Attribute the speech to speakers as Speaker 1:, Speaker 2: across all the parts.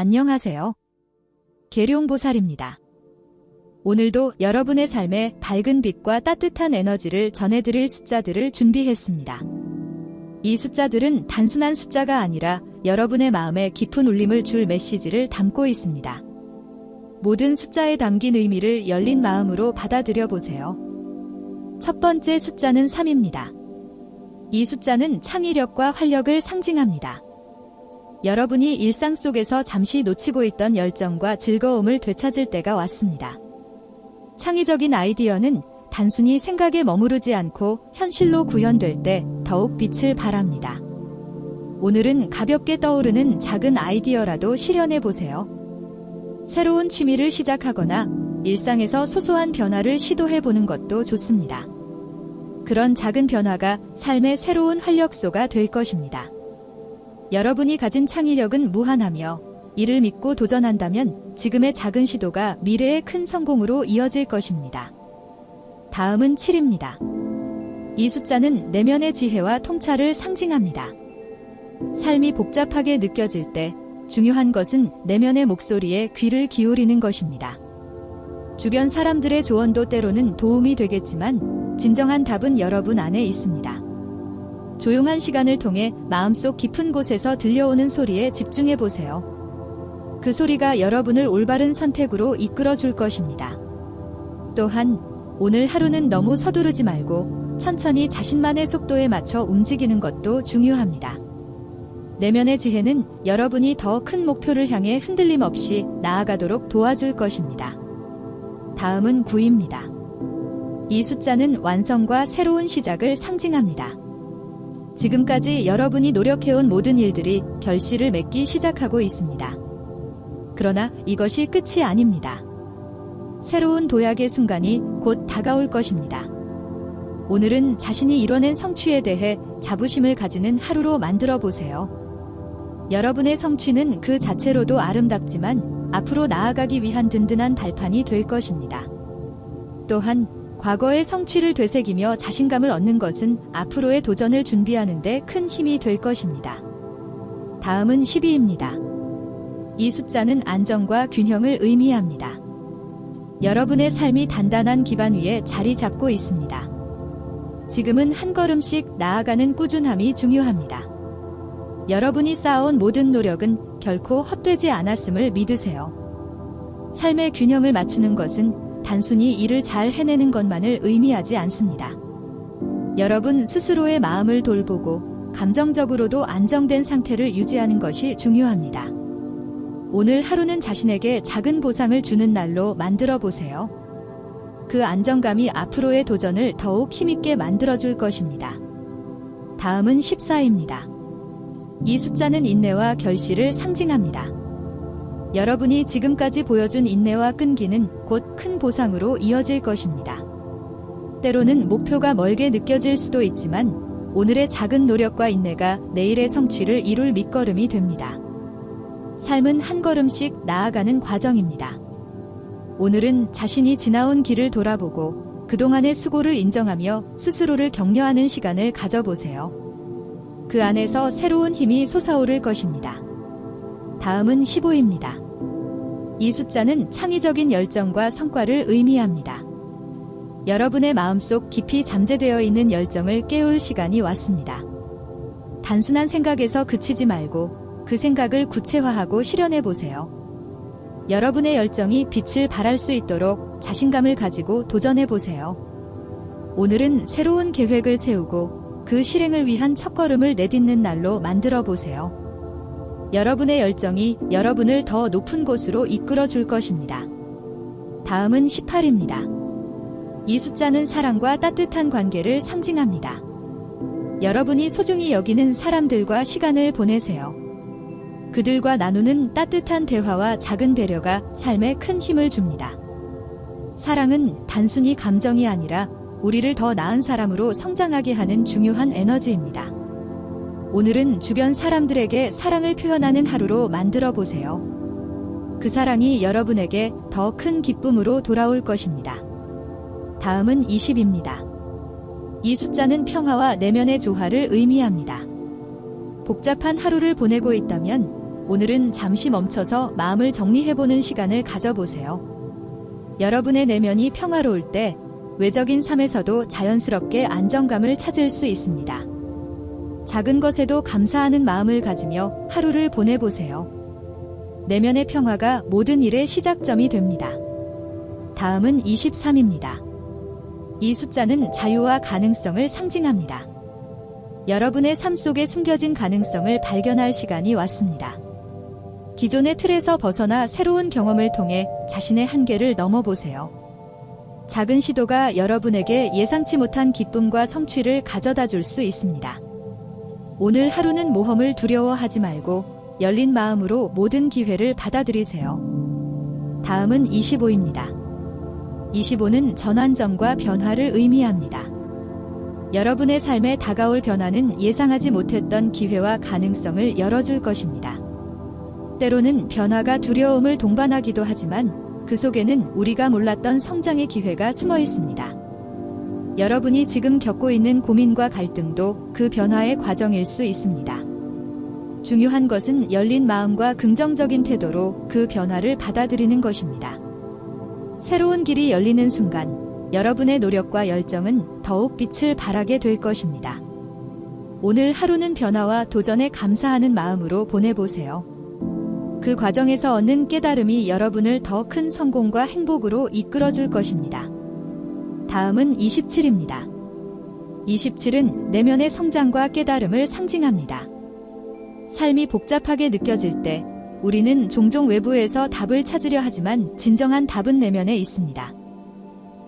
Speaker 1: 안녕하세요. 계룡보살입니다. 오늘도 여러분의 삶에 밝은 빛과 따뜻한 에너지를 전해드릴 숫자들을 준비했습니다. 이 숫자들은 단순한 숫자가 아니라 여러분의 마음에 깊은 울림을 줄 메시지를 담고 있습니다. 모든 숫자에 담긴 의미를 열린 마음으로 받아들여 보세요. 첫 번째 숫자는 3입니다. 이 숫자는 창의력과 활력을 상징합니다. 여러분이 일상 속에서 잠시 놓치고 있던 열정과 즐거움을 되찾을 때가 왔습니다. 창의적인 아이디어는 단순히 생각에 머무르지 않고 현실로 구현될 때 더욱 빛을 발합니다. 오늘은 가볍게 떠오르는 작은 아이디어라도 실현해 보세요. 새로운 취미를 시작하거나 일상에서 소소한 변화를 시도해 보는 것도 좋습니다. 그런 작은 변화가 삶의 새로운 활력소가 될 것입니다. 여러분이 가진 창의력은 무한하며 이를 믿고 도전한다면 지금의 작은 시도가 미래의 큰 성공으로 이어질 것입니다. 다음은 7입니다. 이 숫자는 내면의 지혜와 통찰을 상징합니다. 삶이 복잡하게 느껴질 때 중요한 것은 내면의 목소리에 귀를 기울이는 것입니다. 주변 사람들의 조언도 때로는 도움이 되겠지만 진정한 답은 여러분 안에 있습니다. 조용한 시간을 통해 마음속 깊은 곳에서 들려오는 소리에 집중해 보세요. 그 소리가 여러분을 올바른 선택으로 이끌어 줄 것입니다. 또한 오늘 하루는 너무 서두르지 말고 천천히 자신만의 속도에 맞춰 움직이는 것도 중요합니다. 내면의 지혜는 여러분이 더 큰 목표를 향해 흔들림 없이 나아가도록 도와줄 것입니다. 다음은 9입니다. 이 숫자는 완성과 새로운 시작을 상징합니다. 지금까지 여러분이 노력해온 모든 일들이 결실을 맺기 시작하고 있습니다. 그러나 이것이 끝이 아닙니다. 새로운 도약의 순간이 곧 다가올 것입니다. 오늘은 자신이 이뤄낸 성취에 대해 자부심을 가지는 하루로 만들어 보세요. 여러분의 성취는 그 자체로도 아름답지만 앞으로 나아가기 위한 든든한 발판이 될 것입니다. 또한 과거의 성취를 되새기며 자신감을 얻는 것은 앞으로의 도전을 준비하는 데 큰 힘이 될 것입니다. 다음은 12입니다. 이 숫자는 안정과 균형을 의미합니다. 여러분의 삶이 단단한 기반 위에 자리 잡고 있습니다. 지금은 한 걸음씩 나아가는 꾸준함이 중요합니다. 여러분이 쌓아온 모든 노력은 결코 헛되지 않았음을 믿으세요. 삶의 균형을 맞추는 것은 단순히 일을 잘 해내는 것만을 의미하지 않습니다. 여러분 스스로의 마음을 돌보고 감정적으로도 안정된 상태를 유지하는 것이 중요합니다. 오늘 하루는 자신에게 작은 보상을 주는 날로 만들어 보세요. 그 안정감이 앞으로의 도전을 더욱 힘있게 만들어줄 것입니다. 다음은 14입니다. 이 숫자는 인내와 결실을 상징합니다. 여러분이 지금까지 보여준 인내와 끈기는 곧 큰 보상으로 이어질 것입니다. 때로는 목표가 멀게 느껴질 수도 있지만 오늘의 작은 노력과 인내가 내일의 성취를 이룰 밑거름이 됩니다. 삶은 한 걸음씩 나아가는 과정입니다. 오늘은 자신이 지나온 길을 돌아보고 그동안의 수고를 인정하며 스스로를 격려하는 시간을 가져보세요. 그 안에서 새로운 힘이 솟아오를 것입니다. 다음은 15입니다. 이 숫자는 창의적인 열정과 성과를 의미합니다. 여러분의 마음속 깊이 잠재되어 있는 열정을 깨울 시간이 왔습니다. 단순한 생각에서 그치지 말고 그 생각을 구체화하고 실현해 보세요. 여러분의 열정이 빛을 발할 수 있도록 자신감을 가지고 도전해 보세요. 오늘은 새로운 계획을 세우고 그 실행을 위한 첫걸음을 내딛는 날로 만들어 보세요. 여러분의 열정이 여러분을 더 높은 곳으로 이끌어 줄 것입니다. 다음은 18입니다. 이 숫자는 사랑과 따뜻한 관계를 상징합니다. 여러분이 소중히 여기는 사람들과 시간을 보내세요. 그들과 나누는 따뜻한 대화와 작은 배려가 삶에 큰 힘을 줍니다. 사랑은 단순히 감정이 아니라 우리를 더 나은 사람으로 성장하게 하는 중요한 에너지입니다. 오늘은 주변 사람들에게 사랑을 표현하는 하루로 만들어 보세요. 그 사랑이 여러분에게 더 큰 기쁨으로 돌아올 것입니다. 다음은 20입니다. 이 숫자는 평화와 내면의 조화를 의미합니다. 복잡한 하루를 보내고 있다면 오늘은 잠시 멈춰서 마음을 정리해보는 시간을 가져보세요. 여러분의 내면이 평화로울 때 외적인 삶에서도 자연스럽게 안정감을 찾을 수 있습니다. 작은 것에도 감사하는 마음을 가지며 하루를 보내보세요. 내면의 평화가 모든 일의 시작점이 됩니다. 다음은 23입니다. 이 숫자는 자유와 가능성을 상징합니다. 여러분의 삶 속에 숨겨진 가능성을 발견할 시간이 왔습니다. 기존의 틀에서 벗어나 새로운 경험을 통해 자신의 한계를 넘어보세요. 작은 시도가 여러분에게 예상치 못한 기쁨과 성취를 가져다 줄 수 있습니다. 오늘 하루는 모험을 두려워하지 말고 열린 마음으로 모든 기회를 받아들이세요. 다음은 25입니다. 25는 전환점과 변화를 의미합니다. 여러분의 삶에 다가올 변화는 예상하지 못했던 기회와 가능성을 열어줄 것입니다. 때로는 변화가 두려움을 동반하기도 하지만 그 속에는 우리가 몰랐던 성장의 기회가 숨어 있습니다. 여러분이 지금 겪고 있는 고민과 갈등도 그 변화의 과정일 수 있습니다. 중요한 것은 열린 마음과 긍정적인 태도로 그 변화를 받아들이는 것입니다. 새로운 길이 열리는 순간 여러분의 노력과 열정은 더욱 빛을 발하게 될 것입니다. 오늘 하루는 변화와 도전에 감사하는 마음으로 보내보세요. 그 과정에서 얻는 깨달음이 여러분을 더 큰 성공과 행복으로 이끌어줄 것입니다. 다음은 27입니다. 27은 내면의 성장과 깨달음을 상징합니다. 삶이 복잡하게 느껴질 때 우리는 종종 외부에서 답을 찾으려 하지만 진정한 답은 내면에 있습니다.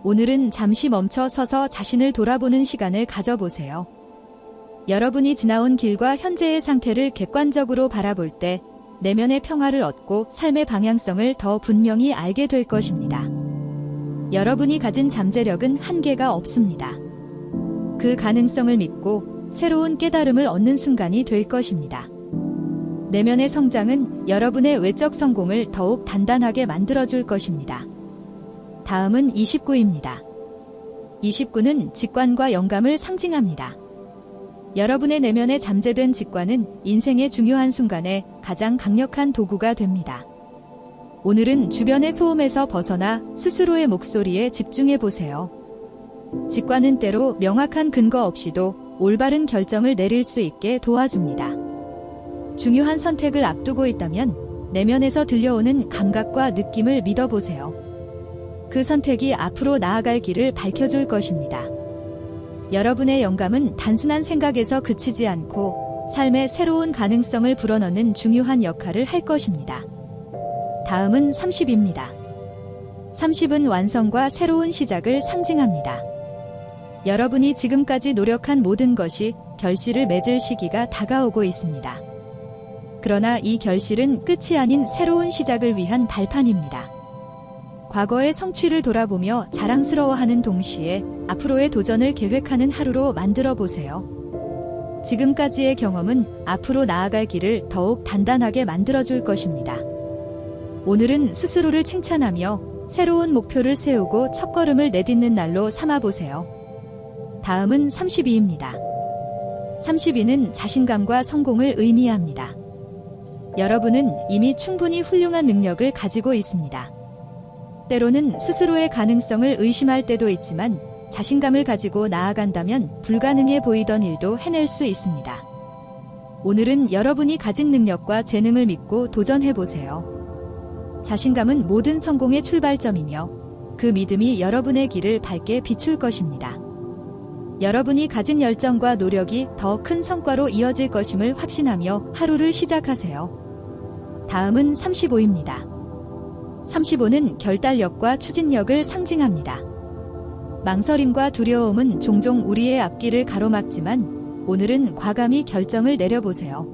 Speaker 1: 오늘은 잠시 멈춰 서서 자신을 돌아보는 시간을 가져보세요. 여러분이 지나온 길과 현재의 상태를 객관적으로 바라볼 때 내면의 평화를 얻고 삶의 방향성을 더 분명히 알게 될 것입니다. 여러분이 가진 잠재력은 한계가 없습니다. 그 가능성을 믿고 새로운 깨달음을 얻는 순간이 될 것입니다. 내면의 성장은 여러분의 외적 성공을 더욱 단단하게 만들어줄 것입니다. 다음은 29입니다. 29는 직관과 영감을 상징합니다. 여러분의 내면에 잠재된 직관은 인생의 중요한 순간에 가장 강력한 도구가 됩니다. 오늘은 주변의 소음에서 벗어나 스스로의 목소리에 집중해 보세요. 직관은 때로 명확한 근거 없이도 올바른 결정을 내릴 수 있게 도와줍니다. 중요한 선택을 앞두고 있다면 내면에서 들려오는 감각과 느낌을 믿어보세요. 그 선택이 앞으로 나아갈 길을 밝혀줄 것입니다. 여러분의 영감은 단순한 생각에서 그치지 않고 삶의 새로운 가능성을 불어넣는 중요한 역할을 할 것입니다. 다음은 30입니다. 30은 완성과 새로운 시작을 상징합니다. 여러분이 지금까지 노력한 모든 것이 결실을 맺을 시기가 다가오고 있습니다. 그러나 이 결실은 끝이 아닌 새로운 시작을 위한 발판입니다. 과거의 성취를 돌아보며 자랑스러워하는 동시에 앞으로의 도전을 계획하는 하루로 만들어 보세요. 지금까지의 경험은 앞으로 나아갈 길을 더욱 단단하게 만들어줄 것입니다. 오늘은 스스로를 칭찬하며 새로운 목표를 세우고 첫걸음을 내딛는 날로 삼아보세요. 다음은 32입니다. 32는 자신감과 성공을 의미합니다. 여러분은 이미 충분히 훌륭한 능력을 가지고 있습니다. 때로는 스스로의 가능성을 의심할 때도 있지만 자신감을 가지고 나아간다면 불가능해 보이던 일도 해낼 수 있습니다. 오늘은 여러분이 가진 능력과 재능을 믿고 도전해보세요. 자신감은 모든 성공의 출발점이며 그 믿음이 여러분의 길을 밝게 비출 것입니다. 여러분이 가진 열정과 노력이 더 큰 성과로 이어질 것임을 확신하며 하루를 시작하세요. 다음은 35입니다. 35는 결단력과 추진력을 상징합니다. 망설임과 두려움은 종종 우리의 앞길을 가로막지만 오늘은 과감히 결정을 내려보세요.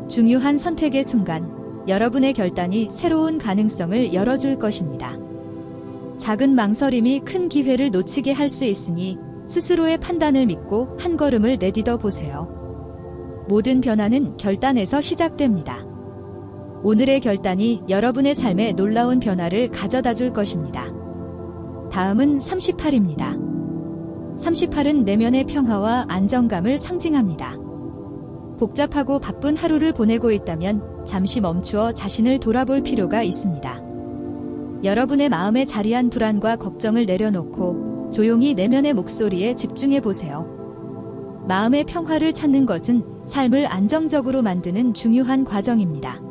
Speaker 1: 중요한 선택의 순간 여러분의 결단이 새로운 가능성을 열어줄 것입니다. 작은 망설임이 큰 기회를 놓치게 할 수 있으니 스스로의 판단을 믿고 한 걸음을 내딛어 보세요. 모든 변화는 결단에서 시작됩니다. 오늘의 결단이 여러분의 삶에 놀라운 변화를 가져다 줄 것입니다. 다음은 38입니다. 38은 내면의 평화와 안정감을 상징합니다. 복잡하고 바쁜 하루를 보내고 있다면 잠시 멈추어 자신을 돌아볼 필요가 있습니다. 여러분의 마음에 자리한 불안과 걱정을 내려놓고 조용히 내면의 목소리에 집중해 보세요. 마음의 평화를 찾는 것은 삶을 안정적으로 만드는 중요한 과정입니다.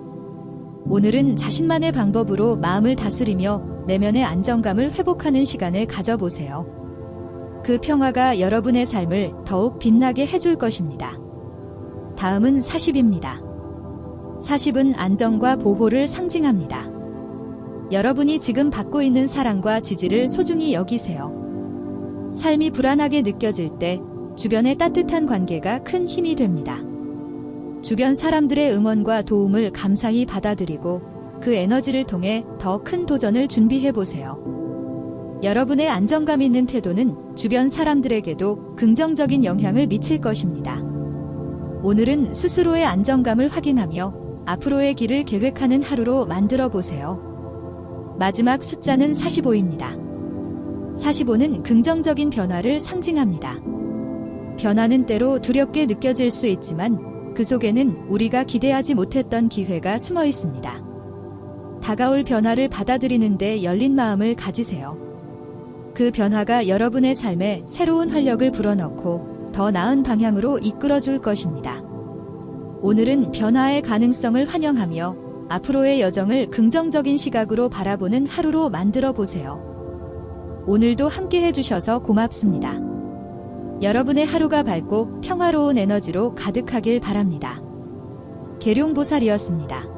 Speaker 1: 오늘은 자신만의 방법으로 마음을 다스리며 내면의 안정감을 회복하는 시간을 가져보세요. 그 평화가 여러분의 삶을 더욱 빛나게 해줄 것입니다. 다음은 40입니다. 40은 안정과 보호를 상징합니다. 여러분이 지금 받고 있는 사랑과 지지를 소중히 여기세요. 삶이 불안하게 느껴질 때 주변의 따뜻한 관계가 큰 힘이 됩니다. 주변 사람들의 응원과 도움을 감사히 받아들이고 그 에너지를 통해 더 큰 도전을 준비해 보세요. 여러분의 안정감 있는 태도는 주변 사람들에게도 긍정적인 영향을 미칠 것입니다. 오늘은 스스로의 안정감을 확인하며 앞으로의 길을 계획하는 하루로 만들어 보세요. 마지막 숫자는 45입니다. 45는 긍정적인 변화를 상징합니다. 변화는 때로 두렵게 느껴질 수 있지만 그 속에는 우리가 기대하지 못했던 기회가 숨어 있습니다. 다가올 변화를 받아들이는데 열린 마음을 가지세요. 그 변화가 여러분의 삶에 새로운 활력을 불어넣고 더 나은 방향으로 이끌어줄 것입니다. 오늘은 변화의 가능성을 환영하며 앞으로의 여정을 긍정적인 시각으로 바라보는 하루로 만들어 보세요. 오늘도 함께 해주셔서 고맙습니다. 여러분의 하루가 밝고 평화로운 에너지로 가득하길 바랍니다. 계룡보살이었습니다.